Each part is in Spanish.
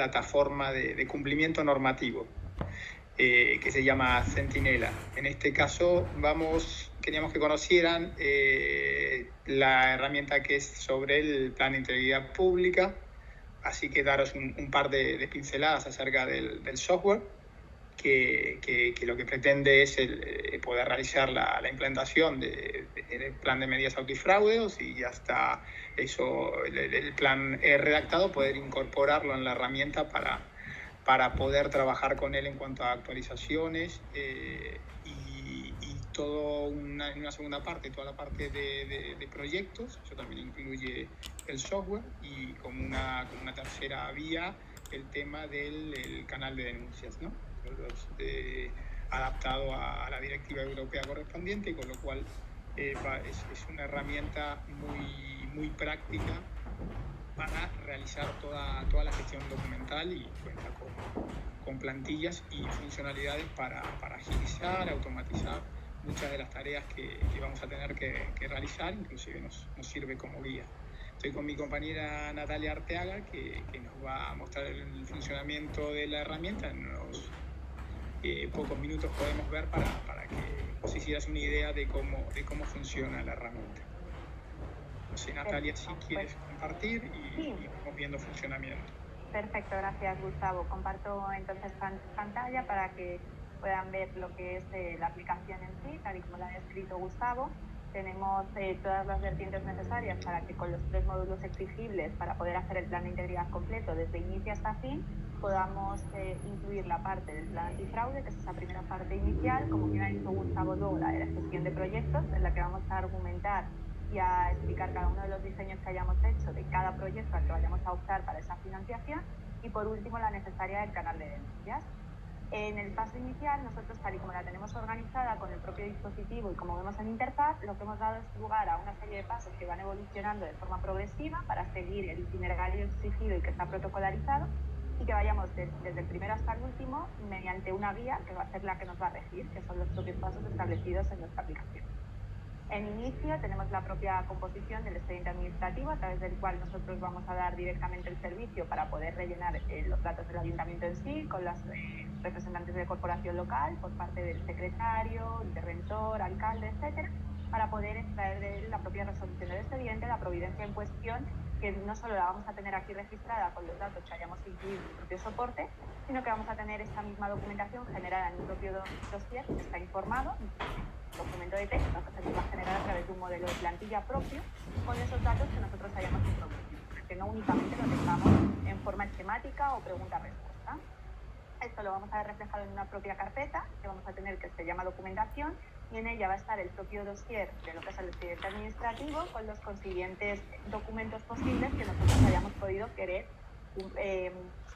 plataforma de cumplimiento normativo que se llama Centinela. En este caso queríamos que conocieran la herramienta que es sobre el Plan de Integridad Pública, así que daros un par de pinceladas acerca del software, que lo que pretende es poder realizar la implantación del plan de medidas antifraude, o si ya está el plan redactado, poder incorporarlo en la herramienta para poder trabajar con él en cuanto a actualizaciones y todo en una segunda parte, toda la parte de proyectos. Eso también incluye el software, y como una tercera vía el tema del canal de denuncias, ¿no? Adaptado a la directiva europea correspondiente, y con lo cual es una herramienta muy práctica para realizar toda la gestión documental, y cuenta con plantillas y funcionalidades para agilizar, automatizar muchas de las tareas que vamos a tener que realizar. Inclusive nos sirve como guía. Estoy con mi compañera Natalia Arteaga, que nos va a mostrar el funcionamiento de la herramienta. En unos pocos minutos podemos ver para que os hicieras una idea de cómo funciona la herramienta. No sé, Natalia, si quieres compartir y vamos viendo funcionamiento. Perfecto, gracias, Gustavo. Comparto entonces pantalla para que puedan ver lo que es la aplicación en sí, tal y como la ha descrito Gustavo. Tenemos todas las vertientes necesarias para que con los 3 módulos exigibles para poder hacer el plan de integridad completo desde inicio hasta fin podamos incluir la parte del plan antifraude, que es esa primera parte inicial, como bien ha dicho Gustavo, luego la de la gestión de proyectos, en la que vamos a argumentar y a explicar cada uno de los diseños que hayamos hecho de cada proyecto al que vayamos a optar para esa financiación, y por último la necesaria del canal de denuncias. En el paso inicial, nosotros, tal y como la tenemos organizada con el propio dispositivo y como vemos en interfaz, lo que hemos dado es lugar a una serie de pasos que van evolucionando de forma progresiva para seguir el itinerario exigido y que está protocolarizado, y que vayamos desde el primero hasta el último mediante una guía que va a ser la que nos va a regir, que son los propios pasos establecidos en nuestra aplicación. En inicio tenemos la propia composición del expediente administrativo, a través del cual nosotros vamos a dar directamente el servicio para poder rellenar los datos del ayuntamiento en sí, con los representantes de corporación local, por parte del secretario, interventor, alcalde, etcétera, para poder extraer de él la propia resolución del expediente, la providencia en cuestión, que no solo la vamos a tener aquí registrada con los datos que hayamos incluido en el propio soporte, sino que vamos a tener esta misma documentación generada en un propio dossier que está informado, documento de texto que se nos va a generar a través de un modelo de plantilla propio con esos datos que nosotros hayamos introducido, que no únicamente lo tengamos en forma esquemática o pregunta-respuesta. Esto lo vamos a ver reflejado en una propia carpeta que vamos a tener, que se llama documentación, y en ella va a estar el propio dossier de lo que es el expediente administrativo con los consiguientes documentos posibles que nosotros hayamos podido querer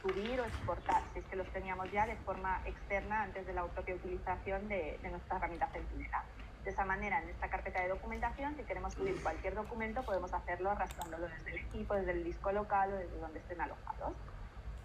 subir o exportar, si es que los teníamos ya de forma externa antes de la propia utilización de nuestra herramienta Centinela. De esa manera, en esta carpeta de documentación, si queremos subir cualquier documento, podemos hacerlo arrastrándolo desde el equipo, desde el disco local o desde donde estén alojados.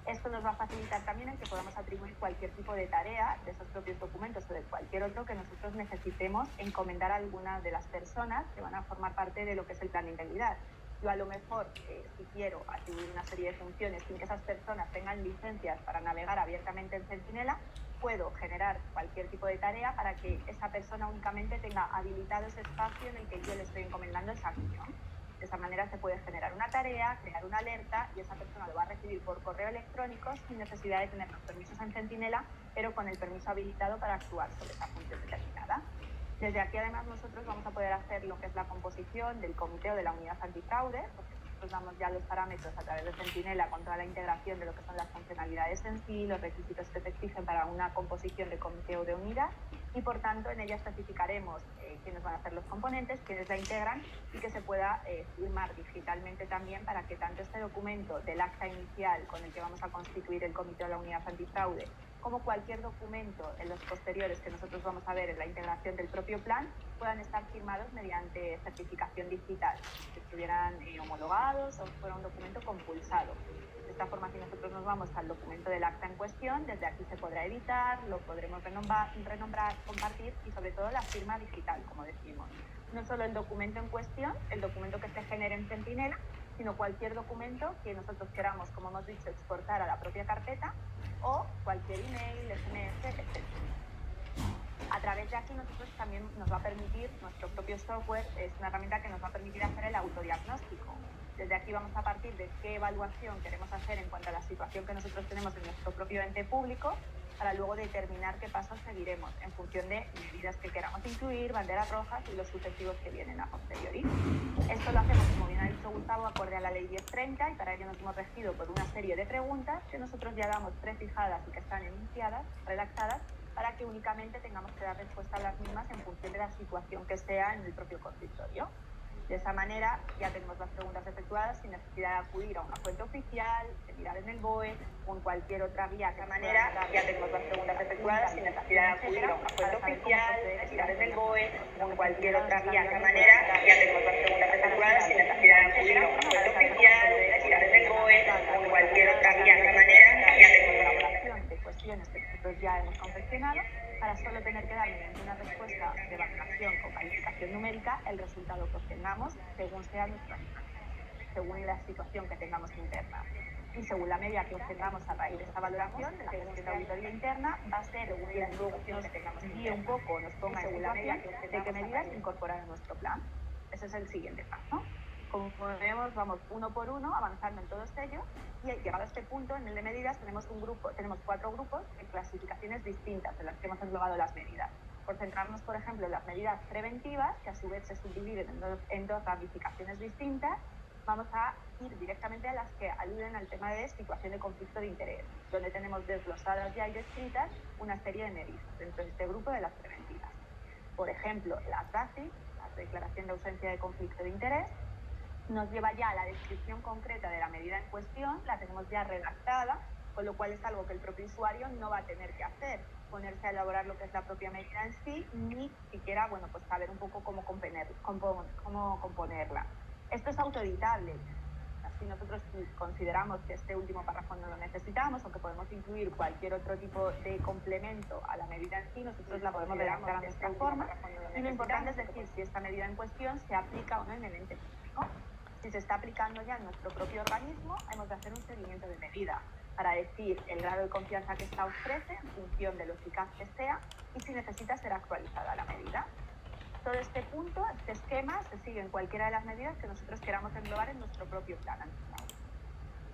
Esto nos va a facilitar también el que podamos atribuir cualquier tipo de tarea de esos propios documentos o de cualquier otro que nosotros necesitemos encomendar a alguna de las personas que van a formar parte de lo que es el plan de integridad. Yo a lo mejor, si quiero atribuir una serie de funciones sin que esas personas tengan licencias para navegar abiertamente en Centinela, puedo generar cualquier tipo de tarea para que esa persona únicamente tenga habilitado ese espacio en el que yo le estoy encomendando esa acción. De esa manera se puede generar una tarea, crear una alerta, y esa persona lo va a recibir por correo electrónico sin necesidad de tener los permisos en Centinela, pero con el permiso habilitado para actuar sobre esa función determinada. Desde aquí, además, nosotros vamos a poder hacer lo que es la composición del comité o de la unidad antifraude, porque nosotros damos ya los parámetros a través de Centinela con toda la integración de lo que son las funcionalidades en sí, los requisitos que se exigen para una composición de comité o de unidad, y por tanto en ella especificaremos quiénes van a ser los componentes, quiénes la integran, y que se pueda firmar digitalmente también, para que tanto este documento del acta inicial con el que vamos a constituir el comité o la unidad antifraude, como cualquier documento en los posteriores que nosotros vamos a ver en la integración del propio plan, puedan estar firmados mediante certificación digital, que estuvieran homologados o fuera un documento compulsado. De esta forma, si nosotros nos vamos al documento del acta en cuestión, desde aquí se podrá editar, lo podremos renombrar, compartir, y sobre todo la firma digital, como decimos. No solo el documento en cuestión, el documento que se genere en Centinela, sino cualquier documento que nosotros queramos, como hemos dicho, exportar a la propia carpeta o cualquier email, SMS, etc. A través de aquí nosotros también nos va a permitir, nuestro propio software es una herramienta que nos va a permitir hacer el autodiagnóstico. Desde aquí vamos a partir de qué evaluación queremos hacer en cuanto a la situación que nosotros tenemos en nuestro propio ente público, para luego determinar qué pasos seguiremos en función de medidas que queramos incluir, banderas rojas y los sucesivos que vienen a posteriori. Esto lo hacemos, como bien ha dicho Gustavo, acorde a la ley 1030, y para ello nos hemos regido por una serie de preguntas que nosotros ya damos prefijadas y que están enunciadas, redactadas, para que únicamente tengamos que dar respuesta a las mismas en función de la situación que sea en el propio consistorio. De esa manera ya tenemos las preguntas efectuadas sin necesidad de acudir a una fuente oficial, de mirar en el BOE o en cualquier otra vía. De esa manera ya tenemos las preguntas efectuadas sin necesidad de acudir a una fuente oficial, de mirar en el BOE o en cualquier otra vía. De esa manera ya tenemos las preguntas efectuadas sin necesidad de acudir a una fuente oficial, de mirar en el BOE o en cualquier otra vía. De esa manera ya tenemos la elaboración de cuestiones que nosotros ya hemos confeccionado, para solo tener que dar mediante una respuesta de valoración con calificación numérica el resultado que obtengamos según sea nuestra situación, según la situación que tengamos interna. Y según la media que obtengamos a raíz de esta valoración, la gestión de auditoría interna va a ser quien luego nos guíe un poco, nos ponga en situación de qué medidas incorporar en nuestro plan. Ese es el siguiente paso. Como vemos, vamos uno por uno avanzando en todos ellos, y llegado a este punto, en el de medidas, tenemos 4 grupos de clasificaciones distintas en las que hemos englobado las medidas. Por centrarnos, por ejemplo, en las medidas preventivas, que a su vez se subdividen en dos ramificaciones distintas, vamos a ir directamente a las que aluden al tema de situación de conflicto de interés, donde tenemos desglosadas ya y descritas una serie de medidas dentro de este grupo de las preventivas. Por ejemplo, las DACI, la declaración de ausencia de conflicto de interés, nos lleva ya a la descripción concreta de la medida en cuestión, la tenemos ya redactada, con lo cual es algo que el propio usuario no va a tener que hacer, ponerse a elaborar lo que es la propia medida en sí, ni siquiera, bueno, pues saber un poco cómo componerla. Esto es autoeditable. Si nosotros consideramos que este último párrafo no lo necesitamos, o que podemos incluir cualquier otro tipo de complemento a la medida en sí, nosotros la podemos redactar de esta forma, y lo importante es decir si esta medida en cuestión se aplica o no en el ente público. Si se está aplicando ya en nuestro propio organismo, hemos de hacer un seguimiento de medida para decir el grado de confianza que esta ofrece en función de lo eficaz que sea, y si necesita ser actualizada la medida. Todo este punto, este esquema, se sigue en cualquiera de las medidas que nosotros queramos englobar en nuestro propio plan antifraude.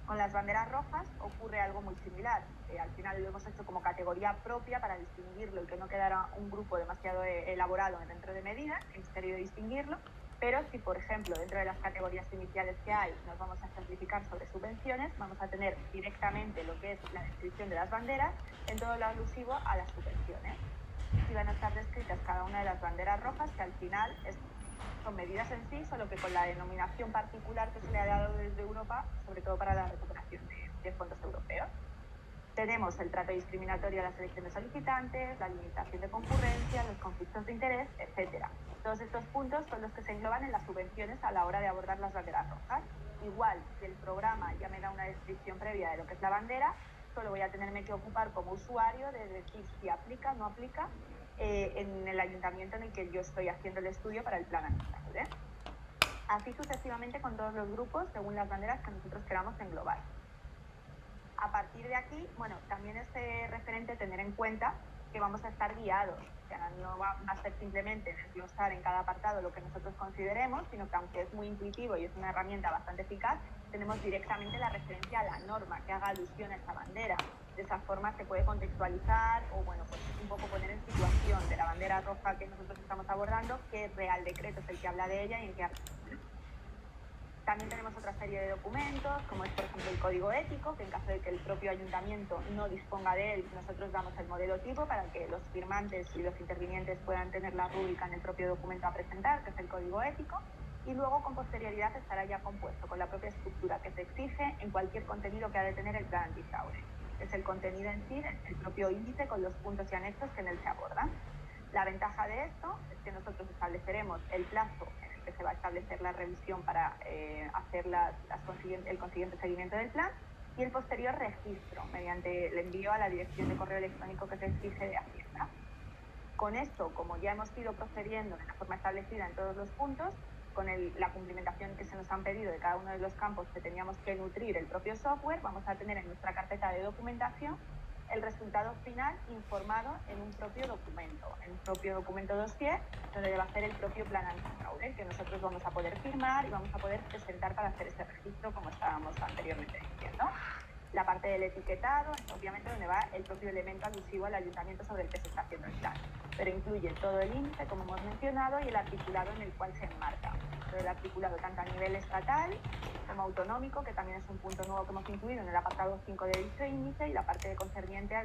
Con las banderas rojas ocurre algo muy similar. Al final lo hemos hecho como categoría propia para distinguirlo y que no quedara un grupo demasiado elaborado dentro de medidas. Hemos querido distinguirlo, pero si, por ejemplo, dentro de las categorías iniciales que hay nos vamos a ejemplificar sobre subvenciones, vamos a tener directamente lo que es la descripción de las banderas en todo lo alusivo a las subvenciones. Y van a estar descritas cada una de las banderas rojas, que al final son medidas en sí, solo que con la denominación particular que se le ha dado desde Europa, sobre todo para la recuperación de fondos europeos. Tenemos el trato discriminatorio a la selección de solicitantes, la limitación de concurrencia, los conflictos de interés, etc. Todos estos puntos son los que se engloban en las subvenciones a la hora de abordar las banderas rojas. Igual, si el programa ya me da una descripción previa de lo que es la bandera, solo voy a tenerme que ocupar como usuario de decir si aplica o no aplica en el ayuntamiento en el que yo estoy haciendo el estudio para el plan antifraude. Así sucesivamente con todos los grupos, según las banderas que nosotros queramos englobar. A partir de aquí, bueno, también es referente tener en cuenta que vamos a estar guiados. O sea, no va a ser simplemente desglosar en cada apartado lo que nosotros consideremos, sino que aunque es muy intuitivo y es una herramienta bastante eficaz, tenemos directamente la referencia a la norma que haga alusión a esta bandera. De esa forma se puede contextualizar o, bueno, pues un poco poner en situación de la bandera roja que nosotros estamos abordando, qué Real Decreto es el que habla de ella y en qué artículo. También tenemos otra serie de documentos, como es, por ejemplo, el código ético, que en caso de que el propio ayuntamiento no disponga de él, nosotros damos el modelo tipo para que los firmantes y los intervinientes puedan tener la rúbrica en el propio documento a presentar, que es el código ético, y luego con posterioridad estará ya compuesto con la propia estructura que se exige en cualquier contenido que ha de tener el plan antifraude. Es el contenido en sí, el propio índice con los puntos y anexos que en él se abordan. La ventaja de esto es que nosotros estableceremos el plazo en el que se va a establecer la revisión para hacer el consiguiente seguimiento del plan, y el posterior registro mediante el envío a la dirección de correo electrónico que se exige de Hacienda. Con esto, como ya hemos ido procediendo de la forma establecida en todos los puntos, con la cumplimentación que se nos han pedido de cada uno de los campos que teníamos que nutrir el propio software, vamos a tener en nuestra carpeta de documentación el resultado final informado en un propio documento dossier, donde va a ser el propio plan antifraude, que nosotros vamos a poder firmar y vamos a poder presentar para hacer ese registro, como estábamos anteriormente diciendo. La parte del etiquetado, obviamente, donde va el propio elemento alusivo al ayuntamiento sobre el que se está haciendo el plan, pero incluye todo el índice, como hemos mencionado, y el articulado en el cual se enmarca. Todo el articulado tanto a nivel estatal como autonómico, que también es un punto nuevo que hemos incluido en el apartado 5 de dicho índice, y la parte concerniente a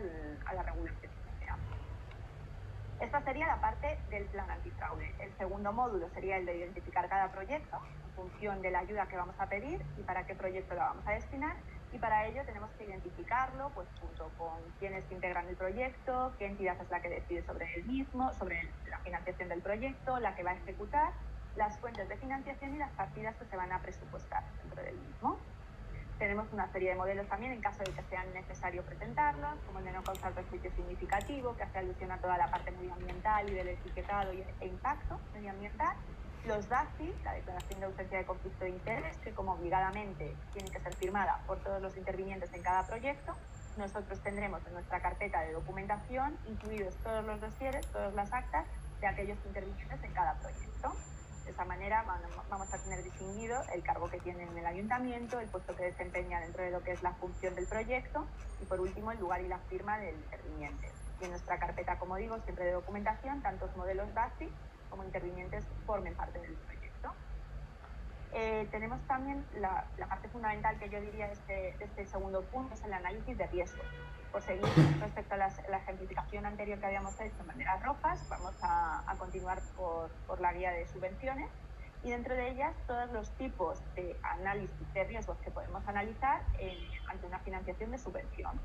la regulación europea. Esta sería la parte del plan antifraude. El segundo módulo sería el de identificar cada proyecto en función de la ayuda que vamos a pedir y para qué proyecto la vamos a destinar, y para ello tenemos que identificarlo pues, junto con quiénes integran el proyecto, qué entidad es la que decide sobre el mismo, sobre la financiación del proyecto, la que va a ejecutar, las fuentes de financiación y las partidas que se van a presupuestar dentro del mismo. Tenemos una serie de modelos también en caso de que sea necesario presentarlos, como el de no causar perjuicio significativo, que hace alusión a toda la parte medioambiental y del etiquetado e impacto medioambiental. Los DACI, la declaración de ausencia de conflicto de interés, que como obligadamente tiene que ser firmada por todos los intervinientes en cada proyecto. Nosotros tendremos en nuestra carpeta de documentación incluidos todos los dosieres, todas las actas de aquellos intervinientes en cada proyecto. De esa manera vamos a tener distinguido el cargo que tiene en el ayuntamiento, el puesto que desempeña dentro de lo que es la función del proyecto y, por último, el lugar y la firma del interviniente. Y en nuestra carpeta, como digo, siempre de documentación, tantos modelos DACI como intervinientes formen parte del proyecto. Tenemos también la parte fundamental que yo diría de este segundo punto, es el análisis de riesgo. Por seguir respecto a la ejemplificación anterior que habíamos hecho en banderas rojas, vamos a continuar por la guía de subvenciones, y dentro de ellas todos los tipos de análisis de riesgos que podemos analizar ante una financiación de subvención.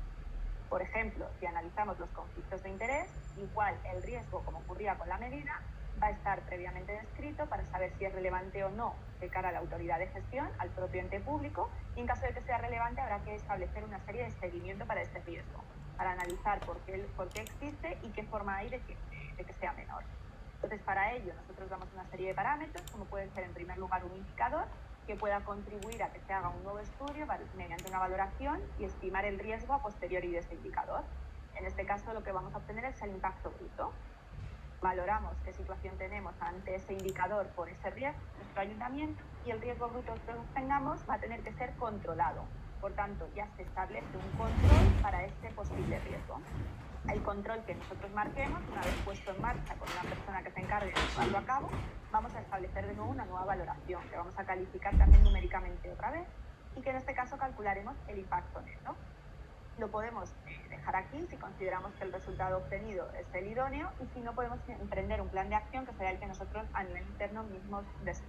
Por ejemplo, si analizamos los conflictos de interés, igual el riesgo, como ocurría con la medida, va a estar previamente descrito para saber si es relevante o no de cara a la autoridad de gestión, al propio ente público, y en caso de que sea relevante habrá que establecer una serie de seguimiento para ese riesgo, para analizar por qué existe y qué forma hay de que sea menor. Entonces, para ello nosotros damos una serie de parámetros, como puede ser en primer lugar un indicador que pueda contribuir a que se haga un nuevo estudio mediante una valoración y estimar el riesgo a posteriori de ese indicador. En este caso, lo que vamos a obtener es el impacto bruto. Valoramos qué situación tenemos ante ese indicador por ese riesgo en nuestro ayuntamiento, y el riesgo bruto que obtengamos va a tener que ser controlado. Por tanto, ya se establece un control para este posible riesgo. El control que nosotros marquemos, una vez puesto en marcha con una persona que se encargue de llevarlo a cabo, vamos a establecer de nuevo una nueva valoración que vamos a calificar también numéricamente otra vez, y que en este caso calcularemos el impacto neto. Lo podemos dejar aquí si consideramos que el resultado obtenido es el idóneo, y si no, podemos emprender un plan de acción que será el que nosotros a nivel interno mismos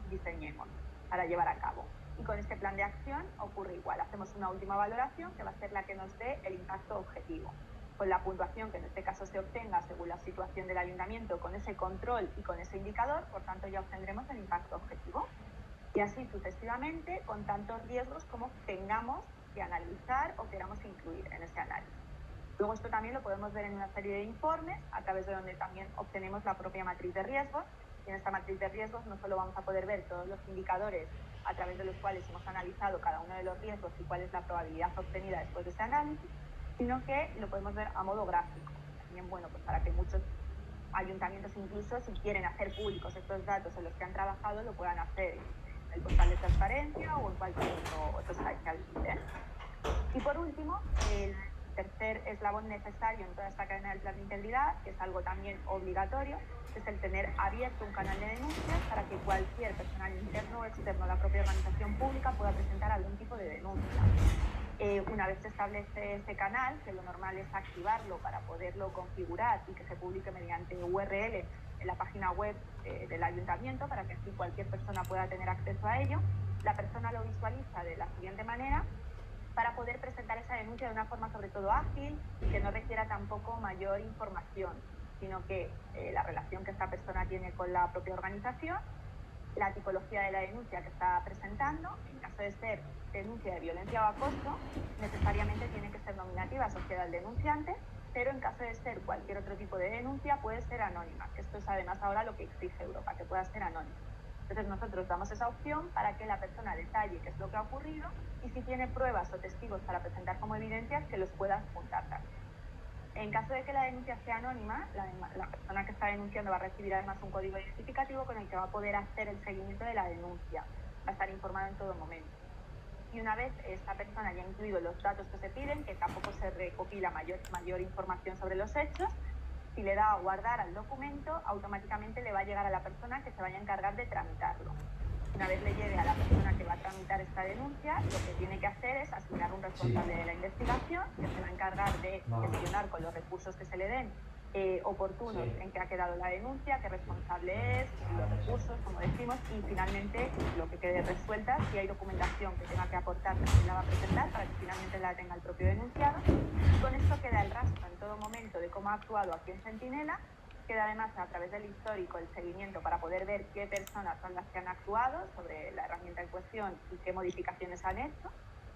diseñemos para llevar a cabo. Y con este plan de acción ocurre igual, hacemos una última valoración que va a ser la que nos dé el impacto objetivo, con la puntuación que en este caso se obtenga según la situación del ayuntamiento, con ese control y con ese indicador. Por tanto, ya obtendremos el impacto objetivo. Y así sucesivamente, con tantos riesgos como tengamos que analizar o queramos incluir en ese análisis. Luego esto también lo podemos ver en una serie de informes, a través de donde también obtenemos la propia matriz de riesgos. Y en esta matriz de riesgos no solo vamos a poder ver todos los indicadores a través de los cuales hemos analizado cada uno de los riesgos y cuál es la probabilidad obtenida después de ese análisis, sino que lo podemos ver a modo gráfico. También, bueno, pues para que muchos ayuntamientos, incluso si quieren hacer públicos estos datos en los que han trabajado, lo puedan hacer en el portal de transparencia o en cualquier otro site que habiliten. Y por último, el tercer eslabón necesario en toda esta cadena del plan de integridad, que es algo también obligatorio, es el tener abierto un canal de denuncias para que cualquier personal interno o externo a la propia organización pública pueda presentar algún tipo de denuncia. Una vez se establece ese canal, que lo normal es activarlo para poderlo configurar y que se publique mediante URL en la página web del ayuntamiento, para que así cualquier persona pueda tener acceso a ello, la persona lo visualiza de la siguiente manera para poder presentar esa denuncia de una forma sobre todo ágil y que no requiera tampoco mayor información, sino que la relación que esta persona tiene con la propia organización, la tipología de la denuncia que está presentando. En caso de ser denuncia de violencia o acoso, necesariamente tiene que ser nominativa asociada al denunciante, pero en caso de ser cualquier otro tipo de denuncia puede ser anónima. Esto es además ahora lo que exige Europa, que pueda ser anónima. Entonces nosotros damos esa opción para que la persona detalle qué es lo que ha ocurrido y si tiene pruebas o testigos para presentar como evidencias, que los pueda juntar también. En caso de que la denuncia sea anónima, la persona que está denunciando va a recibir además un código identificativo con el que va a poder hacer el seguimiento de la denuncia. Va a estar informada en todo momento. Y una vez esta persona ya ha incluido los datos que se piden, que tampoco se recopila mayor información sobre los hechos, si le da a guardar al documento, automáticamente le va a llegar a la persona que se vaya a encargar de tramitarlo. Una vez le llegue a la persona que va a tramitar esta denuncia, lo que tiene que hacer es asignar un responsable de la investigación que se va a encargar de gestionar con los recursos que se le den oportunos en qué ha quedado la denuncia, qué responsable es, los recursos, como decimos, y finalmente lo que quede resuelta, si hay documentación que tenga que aportar, también la va a presentar para que finalmente la tenga el propio denunciado. Y con esto queda el rastro en todo momento de cómo ha actuado aquí en Centinela. Queda además a través del histórico el seguimiento para poder ver qué personas son las que han actuado sobre la herramienta en cuestión y qué modificaciones han hecho.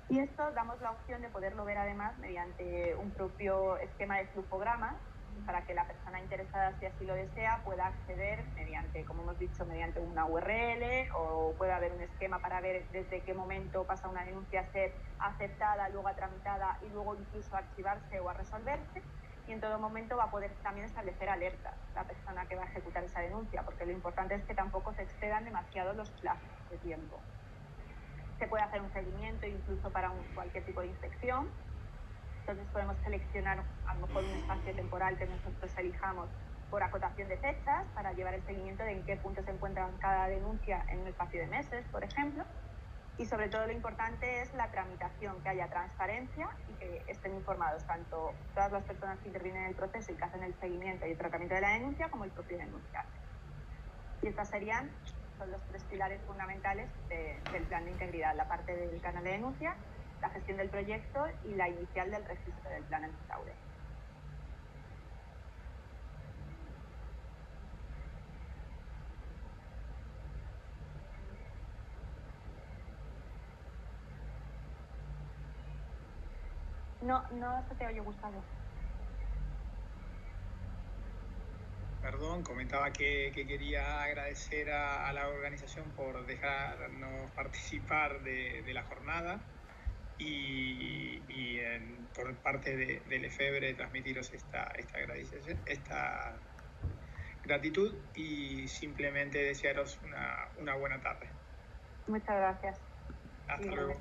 Y esto damos la opción de poderlo ver además mediante un propio esquema de flujograma para que la persona interesada, si así lo desea, pueda acceder mediante, como hemos dicho, mediante una URL, o puede haber un esquema para ver desde qué momento pasa una denuncia a ser aceptada, luego a tramitada y luego incluso a archivarse o a resolverse. Y en todo momento va a poder también establecer alertas la persona que va a ejecutar esa denuncia, porque lo importante es que tampoco se excedan demasiado los plazos de tiempo. Se puede hacer un seguimiento incluso para cualquier tipo de inspección. Entonces podemos seleccionar a lo mejor un espacio temporal que nosotros elijamos por acotación de fechas para llevar el seguimiento de en qué punto se encuentra cada denuncia en un espacio de meses, por ejemplo. Y sobre todo lo importante es la tramitación, que haya transparencia y que estén informados tanto todas las personas que intervienen en el proceso y que hacen el seguimiento y el tratamiento de la denuncia como el propio denunciante. Y estas son los 3 pilares fundamentales del plan de integridad: la parte del canal de denuncia, la gestión del proyecto y la inicial del registro del plan antifraude. No se te oye, Gustavo. Perdón, comentaba que quería agradecer a la organización por dejarnos participar de la jornada y por parte de Lefebvre transmitiros esta gratitud y simplemente desearos una buena tarde. Muchas gracias. Hasta luego.